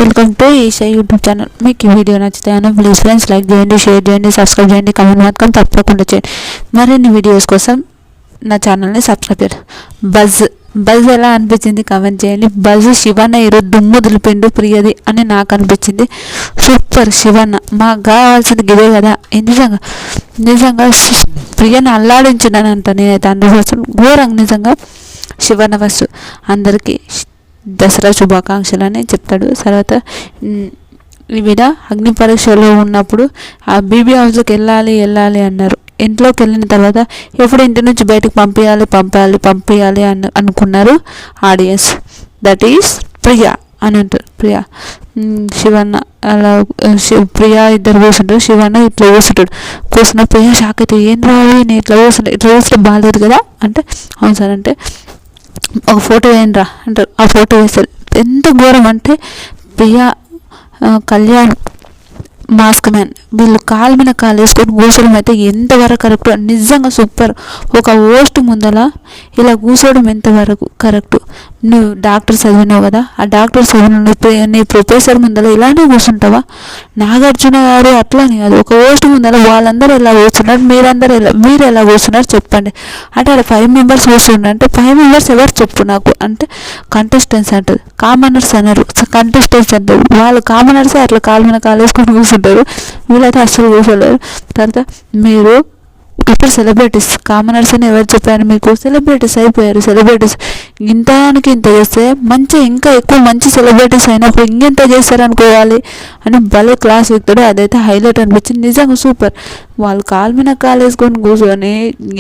Welcome to Isha YouTube channel. మీకు ఈ video నచ్చితే ప్లీజ్ ఫ్రెండ్స్ లైక్ చేయండి, షేర్ చేయండి, సబ్స్క్రైబ్ చేయండి, కమెంట్ మాత్రం తప్పకుండా చేయండి. మరిన్ని వీడియోస్ కోసం నా ఛానల్ని సబ్స్క్రైబ్ చేయండి. బజ్ ఎలా అనిపించింది కమెంట్ చేయండి. బజ్ శివన్న ఈరోజు దుమ్ము దులిపిండు ప్రియది అని నాకు అనిపించింది. సూపర్ శివన్న, మాకు కావాల్సింది గిదే కదా. నిజంగా ప్రియను అల్లాడించున్నాను అంట నేనైతే 100%. ఘోరంగా నిజంగా శివన్న ఫస్ట్ అందరికీ దసరా శుభాకాంక్షలు అని చెప్తాడు. తర్వాత ఈవిడ అగ్ని పరీక్షలో ఉన్నప్పుడు ఆ బీబీ హౌస్కి వెళ్ళాలి అన్నారు. ఇంట్లోకి వెళ్ళిన తర్వాత ఎప్పుడు ఇంటి నుంచి బయటకు పంపించాలి అనుకున్నారు ఆడియన్స్. దట్ ఈస్ ప్రియా అని అంటారు. ప్రియా శివన్న అలా ప్రియా ఇద్దరు కూర్చుంటారు. శివన్న ఇట్లా కూర్చున్న ప్రియా షాక్ అయితే ఏం రావాలి నేను ఇట్లా కూర్చుంటే బాగాలేదు కదా అంటే అవును సార్ అంటే ఒక ఫోటో వేయండి రా అంటారు. ఆ ఫోటో వేస్తారు. ఎంత ఘోరం అంటే ప్రియా, కళ్యాణ్, మాస్క్ మ్యాన్ వీళ్ళు కాలు మీద కాలు వేసుకొని కూర్చోవడం అయితే ఎంతవరకు కరెక్ట్. నిజంగా సూపర్. ఒక హోస్ట్ ముందల ఇలా కూర్చోవడం ఎంతవరకు కరెక్ట్. నువ్వు డాక్టర్ చదివినావు కదా, ఆ డాక్టర్ చదివిన నీ ప్రొఫెసర్ ముందర ఇలానే కూర్చుంటావా? నాగార్జున గారు అట్లానే కాదు, ఒక హోస్ట్ ముందర వాళ్ళందరూ ఎలా కూర్చున్నారు, మీరు ఎలా కూర్చున్నారు చెప్పండి అంటే అక్కడ 5 మెంబర్స్ కూర్చున్నారు అంటే 5 మెంబర్స్ ఎవరు చెప్పు నాకు అంటే కంటెస్టెంట్స్ అంటారు. కామనర్స్ అన్నారు, కంటెస్టెంట్స్ అంటారు. వాళ్ళు కామనర్సే అట్లా కాలు మీద కాలు వేసుకొని కూర్చుంటారు. వీళ్ళైతే అస్సలు కూర్చోలేరు. తర్వాత మీరు ఇప్పుడు సెలబ్రిటీస్, కామనర్స్ అని ఎవరు చెప్పారు మీకు? సెలబ్రిటీస్ అయిపోయారు. సెలబ్రిటీస్ ఇంతకి ఇంత చేస్తే ఇంకా ఎక్కువ మంచి సెలబ్రిటీస్ అయినప్పుడు ఇంకెంత చేస్తారనుకోవాలి అని భలే క్లాస్ వ్యక్తుడు. అదైతే హైలైట్ అనిపించింది. నిజంగా సూపర్. వాళ్ళు కాలు మీద కాలు వేసుకొని కూర్చొని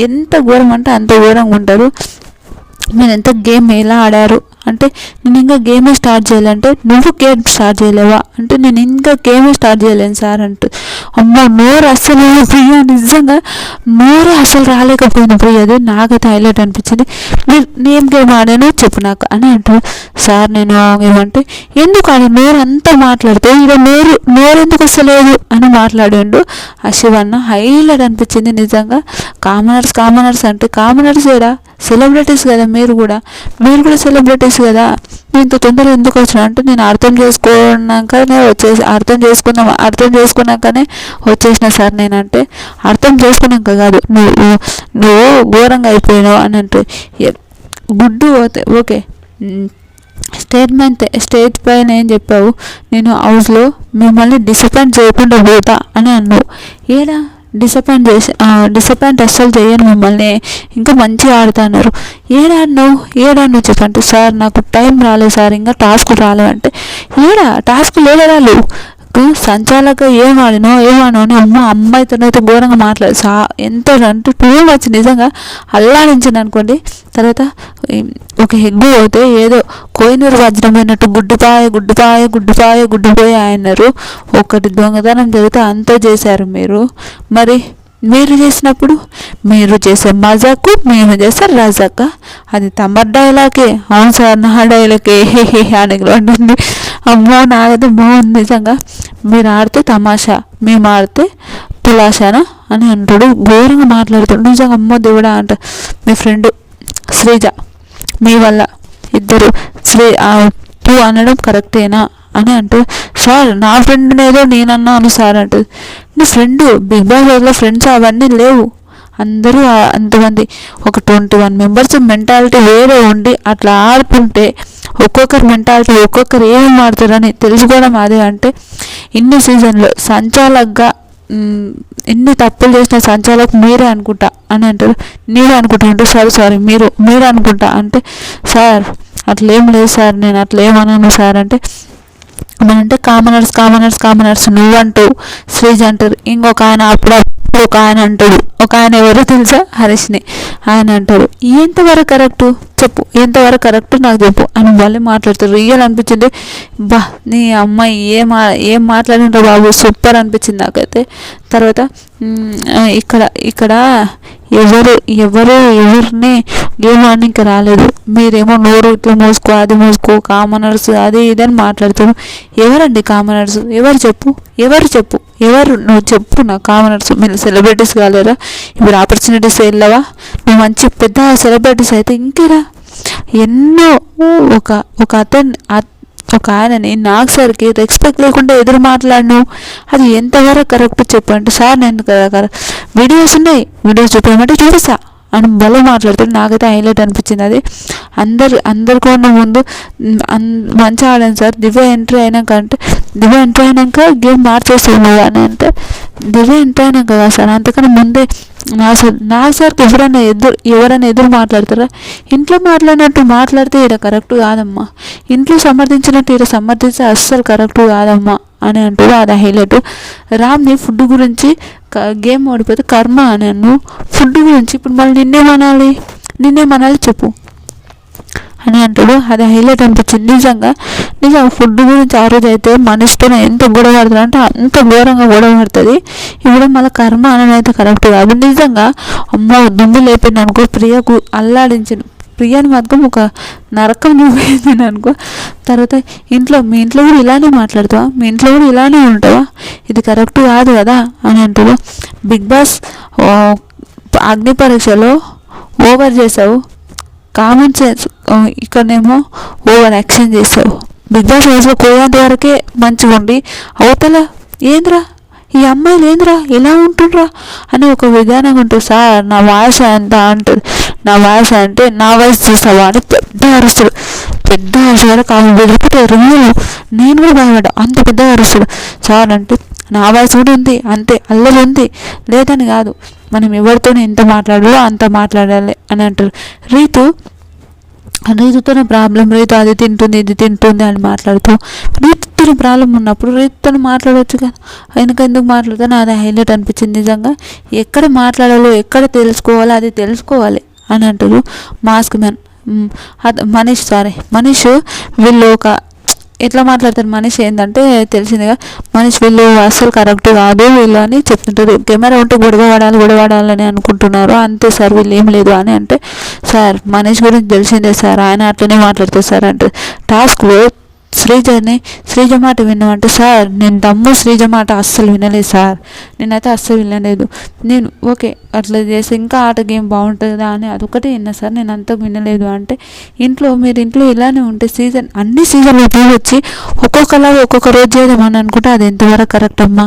ఎంత ఘోరం అంటే అంత ఘోరంగా ఉంటారు. మీరు ఎంత గేమ్ ఎలా ఆడారు అంటే నేను ఇంకా గేమే స్టార్ట్ చేయాలంటే నువ్వు గేమ్ స్టార్ట్ చేయలేవా అంటే నేను ఇంకా గేమే స్టార్ట్ చేయలేను సార్ అంటూ. అమ్మో నోరు అస్సలు ప్రియా, నిజంగా నోరు అసలు రాలేకపోయింది ప్రియది. నాకైతే హైలైట్ అనిపించింది. నేను గేమ్ ఆడాను చెప్పు నాకు అని అంటారు. సార్ నేను ఏమంటే ఎందుకు ఆడ నోరు అంతా మాట్లాడితే ఇక నోరు ఎందుకు వస్తలేదు అని మాట్లాడాడు ఆ శివన్న. హైలైట్ అనిపించింది నిజంగా. కామనర్స్ అంటే కామనర్స్ ఏడా సెలబ్రిటీస్ కదా, మీరు కూడా సెలబ్రిటీస్ కదా. నేను ఇంత తొందరగా ఎందుకు వచ్చినా అంటే నేను అర్థం చేసుకున్నాకనే వచ్చేసిన సార్. నేనంటే అర్థం చేసుకున్నాక కాదు, నువ్వు ఘోరంగా అయిపోయినావు అని అంటే గుడ్డు ఓకే. స్టేజ్ పైన ఏం చెప్పావు, నేను హౌస్లో మిమ్మల్ని డిసప్పాయింట్ చేయకుండా పోతా అని అన్నావు. ఏడా డిసప్పాయింట్ అస్సలు చేయను మిమ్మల్ని, ఇంకా మంచిగా ఆడుతున్నారు. ఏడాడినావు చెప్పండి. సార్ నాకు టైం రాలేదు సార్, ఇంకా టాస్క్ రాలేదంటే టాస్క్ లేదరాలు సంచాలక ఏమాడినో అని అమ్మాయితోనైతే ఘోరంగా మాట్లాడు. ఎంత అంటే 2 మచ్ నిజంగా అల్లాడించింది అనుకోండి. తర్వాత ఒక హెగ్గు పోతే ఏదో కోహినూరు వజ్రమైనట్టు గుడ్డిపాయ అన్నారు. ఒకటి దొంగతనం జరిగితే అంతా చేశారు మీరు. మరి మీరు చేసినప్పుడు మీరు చేసే మజాకు మేము చేసే రజాక, అది తమ డైలాగే. అవును సార్ నా డైలాగే అని ఉంటుంది. అమ్మో నాకైతే బాగుంది నిజంగా. మీరు ఆడితే తమాషా, మేము ఆడితే పులాషానా అని అంటాడు. ఘోరంగా మాట్లాడుతాడు నిజంగా. అమ్మో దేవుడా అంట. మీ ఫ్రెండ్ శ్రీజ మీ వల్ల ఇద్దరు పూ అనడం కరెక్టేనా అని అంటూ సార్ నా ఫ్రెండ్ ఏదో నేనన్నాను సార్ అంటుంది. నీ ఫ్రెండ్ బిగ్ బాస్లో ఫ్రెండ్స్ అవన్నీ లేవు. అందరూ అంతమంది ఒక 21 మెంబర్స్ మెంటాలిటీ వేరే ఉండి అట్లా ఆడుతుంటే ఒక్కొక్కరి మెంటాలిటీ ఒక్కొక్కరు ఏమి ఆడుతారని తెలుసుకోవడం అదే. అంటే ఇన్ని సీజన్లో సంచాలకుగా ఎన్ని తప్పులు చేసిన సంచాలకు మీరే అనుకుంటా అని అంటారు. నీవే అనుకుంటా అంటే సారీ మీరు అనుకుంటా అంటే సార్ అట్లేం లేదు సార్, నేను అట్లేమన్నాను సార్ అంటే అంటే కామనర్స్ నువ్వంటావు, శ్రీజ్ అంటారు. ఇంకొక ఆయన అప్పుడప్పుడు ఒక ఆయన అంటాడు. ఒక ఆయన ఎవరో తెలుసా, హరీష్ని ఆయన అంటారు. ఎంతవరకు కరెక్టు చెప్పు, ఎంతవరకు కరెక్ట్ నాకు చెప్పు అని వాళ్ళే మాట్లాడతారు. రియల్ అనిపించింది. నీ అమ్మాయి ఏం మాట్లాడిండ్రో బాబు, సూపర్ అనిపించింది నాకైతే. తర్వాత ఇక్కడ ఎవరిని గేమ్ ఆడడానికి రాలేదు. మీరేమో నోరు ఇట్లా మోసుకో కామనర్స్ అది ఇదని మాట్లాడుతారు. ఎవరండి కామనర్స్? ఎవరు చెప్పు నువ్వు చెప్పు నా కామనర్స్. మీరు సెలబ్రిటీస్ కాలేరా? ఇప్పుడు ఆపర్చునిటీస్ వెళ్ళవా? నువ్వు మంచి పెద్ద సెలబ్రిటీస్ అయితే ఇంకేరా ఎన్నో ఒక ఒక ఆయనని నాకు సార్కి రెస్పెక్ట్ లేకుండా ఎదురు మాట్లాడను, అది ఎంతవరకు కరెక్ట్ చెప్పండి సార్. నేను వీడియోస్ ఉన్నాయి, వీడియోస్ చూపించమంటే చూపిస్తా అని భలే మాట్లాడుతాడు. నాకైతే హైలైట్ అనిపించింది అది. అందరికన్నా ముందు మంచిగా ఆడాను సార్. దివ్య ఎంట్రీ అయినాక గేమ్ మార్చేస్తుంది అని అంటే, దివ్య ఎంట్రీ అయినాక కదా సార్, అంతకన్నా ముందే నా సార్కి ఎవరైనా ఎదురు మాట్లాడతారా? ఇంట్లో మాట్లాడినట్టు మాట్లాడితే ఈడ కరెక్ట్ కాదమ్మా, ఇంట్లో సమర్థించినట్టు ఈడ సమర్థిస్తే అస్సలు కరెక్ట్ కాదమ్మా అని అంటాడు. అది హైలైట్. రామ్ని ఫుడ్ గురించి గేమ్ ఓడిపోతే కర్మ అని అన్ను, ఫుడ్ గురించి ఇప్పుడు మళ్ళీ నిన్నేమనాలి చెప్పు అని అంటాడు. అది హైలైట్ అనిపించింది నిజంగా ఫుడ్ గురించి. ఆ రోజు అయితే మనిషితో ఎంత గొడవ పడుతుంది అంటే అంత ఘోరంగా గొడవ పడుతుంది. ఇప్పుడు మళ్ళీ కర్మ అని అయితే కరెక్ట్ కాదు. నిజంగా అమ్మో దుమ్ము లేపింది అనుకో, ప్రియకు అల్లాడించింది. ప్రియాని మాత్రం ఒక నరకం చూపించింది అనుకో. తర్వాత మీ ఇంట్లో కూడా ఇలానే మాట్లాడతావా, మీ ఇంట్లో కూడా ఇలానే ఉంటావా, ఇది కరెక్ట్ కాదు కదా అని అంటాడు. బిగ్ బాస్ అగ్ని పరీక్షలో ఓవర్ చేసావు, కామన్ సెన్స్ ఇక్కడనేమో ఓవర్ యాక్షన్ చేసావు. బిగ్ బాస్ హౌస్లో పోయేంత వరకే మంచిగా ఉండి అవతల ఏంద్రా ఈ అమ్మాయిలు ఏంద్రా ఎలా ఉంటుండ్రా అని ఒక విధానంగా ఉంటుంది. సార్ నా వాయిస్ ఎంత అంటుంది, నా వాయిస్ అంటే నా వాయిస్ చూసావా అని పెద్ద అరుస్తాడు. ఆమె వెళ్ళిపోతే నేను కూడా భయపడ్డా, అంత పెద్దగా అరుస్తాడు. సార్ అంటే నా వాయిస్ కూడా ఉంది, అంతే అల్లరి ఉంది లేదని కాదు, మనం ఎవరితోనే ఎంత మాట్లాడాలో అంత మాట్లాడాలి అని అంటారు. రీతుతోనే ప్రాబ్లం, రీతు అది తింటుంది ఇది తింటుంది అని మాట్లాడుతూ, రీతుతో ప్రాబ్లం ఉన్నప్పుడు రీతుతో మాట్లాడవచ్చు కదా, వెనక ఎందుకు మాట్లాడుతాను. అది హైలైట్ అనిపించింది నిజంగా. ఎక్కడ మాట్లాడాలో ఎక్కడ తెలుసుకోవాలో అది తెలుసుకోవాలి అని అంటారు. మాస్క్ మ్యాన్ మనీష్ వీళ్ళు ఎట్లా మాట్లాడతారు. మనిషి ఏంటంటే తెలిసిందిగా, మనిషి వీళ్ళు అస్సలు కరెక్ట్ కాదు వీళ్ళు అని చెప్తుంటారు. కెమెరా ఉంటే గొడవడాలని అనుకుంటున్నారు, అంతే సార్ వీళ్ళు ఏం లేదు అని అంటే, సార్ మనిషి గురించి తెలిసిందే సార్, ఆయన అట్లనే మాట్లాడతారు సార్ అంటే. టాస్క్లో శ్రీజ మాట విన్నామంటే, సార్ నేను దమ్ము శ్రీజ మాట అస్సలు వినలేదు సార్, నేనైతే అస్సలు వినలేదు, నేను ఓకే అట్లా చేసి ఇంకా ఆట గేమ్ బాగుంటుందా అని అదొకటి విన్నా సార్, నేను అంతా వినలేదు అంటే. మీరు ఇంట్లో ఇలానే ఉంటే అన్ని సీజన్లు వచ్చి ఒక్కొక్కలాగా ఒక్కొక్క రోజు చేద్దామని అనుకుంటే అది ఎంతవరకు కరెక్ట్ అమ్మా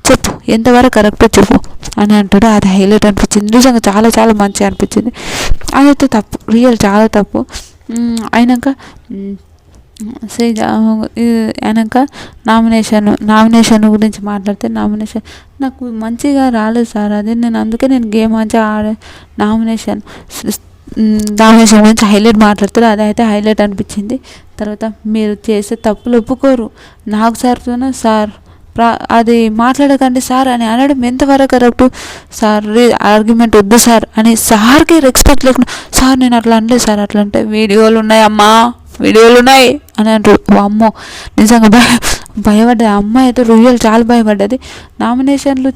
చెప్పు, ఎంతవరకు కరెక్టో చెప్పు అని అంటాడు. అది హైలైట్ అనిపించింది నిజంగా, చాలా చాలా మంచిగా అనిపించింది. అదైతే తప్పు, రియల్ చాలా తప్పు. అయినాక వెనక నామినేషన్ గురించి మాట్లాడితే, నాకు మంచిగా రాలేదు సార్, అది అందుకే నేను గేమ్ మంచిగా నామినేషన్ గురించి హైలైట్ మాట్లాడతారు. అదైతే హైలైట్ అనిపించింది. తర్వాత మీరు చేసే తప్పులు ఒప్పుకోరు, నాకు సార్తోనే సార్ అది మాట్లాడకండి సార్ అని అనడం ఎంతవరకు కరెక్టు సార్, ఆర్గ్యుమెంట్ వద్దు సార్ అని సార్కి రెస్పెక్ట్ లేకుండా, సార్ నేను అట్లా అనలేదు సార్, అట్లా అంటే వీడియోలు ఉన్నాయి అని అంటారు. అమ్మో నిజంగా భయపడ్డది అమ్మాయి అయితే, చాలా భయపడ్డది. నామినేషన్లు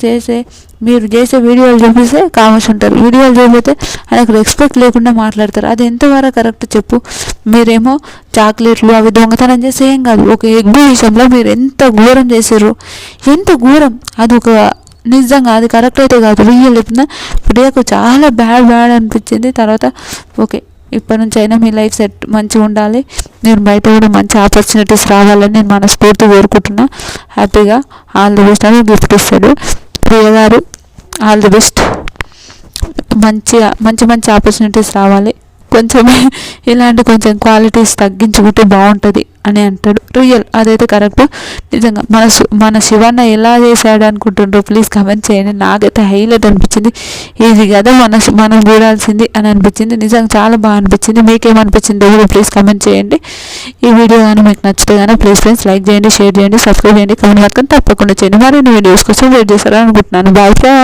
మీరు చేసే వీడియోలు చూపిస్తే కామెంట్స్ ఉంటారు, వీడియోలు చూపితే ఆయనకు రెస్పెక్ట్ లేకుండా మాట్లాడతారు. అది ఎంతవరకు కరెక్ట్ చెప్పు. మీరేమో చాక్లెట్లు అవి దొంగతనం చేస్తే ఏం కాదు, ఒక ఎగ్ విషయంలో మీరు ఎంత ఘోరం చేసారు, ఎంత ఘోరం, అది ఒక నిజంగా అది కరెక్ట్ అయితే కాదు. రియల్ చెప్తున్నా, ప్రియాకు చాలా బ్యాడ్ అనిపించింది. తర్వాత ఓకే ఇప్పటి నుంచి అయినా మీ లైఫ్ మంచిగా ఉండాలి, నేను బయట కూడా మంచి ఆపర్చునిటీస్ రావాలని నేను మనస్ఫూర్తి కోరుకుంటున్నా. హ్యాపీగా ఆల్ ది బెస్ట్ అని గిఫ్ట్ ఇస్తాడు ప్రియ గారు. ఆల్ ది బెస్ట్, మంచి ఆపర్చునిటీస్ రావాలి, కొంచెం ఇలాంటి కొంచెం క్వాలిటీస్ తగ్గించుకుంటే బాగుంటుంది అని అంటాడు. రియల్ అదైతే కరెక్ట్. నిజంగా మన శివన్న ఎలా చేశాడు అనుకుంటుండ్రో ప్లీజ్ కమెంట్ చేయండి. నాకైతే హైలైట్ అనిపించింది, ఇది కదా మనం చూడాల్సింది అని అనిపించింది. నిజంగా చాలా బాగా అనిపించింది. మీకేమనిపించిందో కూడా ప్లీజ్ కమెంట్ చేయండి. ఈ వీడియో కానీ మీకు నచ్చితే కానీ ప్లీజ్ ఫ్రెండ్స్ లైక్ చేయండి, షేర్ చేయండి, సబ్స్క్రైబ్ చేయండి, కమెంట్ మాత్రం తప్పకుండా చేయండి. మరిన్ని వీడియోస్ కోసం వెయిట్ చేస్తారని అనుకుంటున్నాను. Bye friends.